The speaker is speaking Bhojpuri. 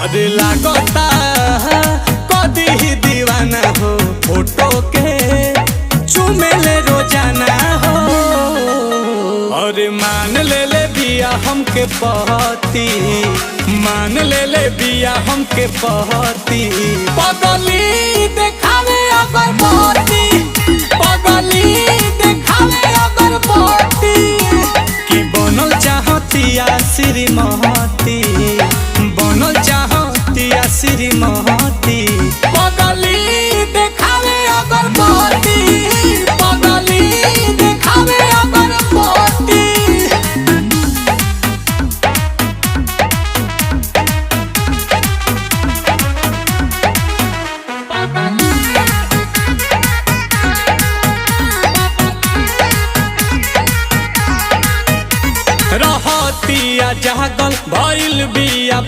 अरे लागता कदी ही दीवाना हो, फोटो के चुमेले रोजाना हो। अरे मान ले बिया हमके पहती, मान ले बिया हमके पहती। पगली देखावे अगर पहती, पगली देखावे अगर पहती। कि बनल चाहतिया श्रीमती, बनल चाहतिया श्रीमती। पगली देखावे अगर पहती, पगली देखावे अगर पहती। रहतिया जागल भइल बिया।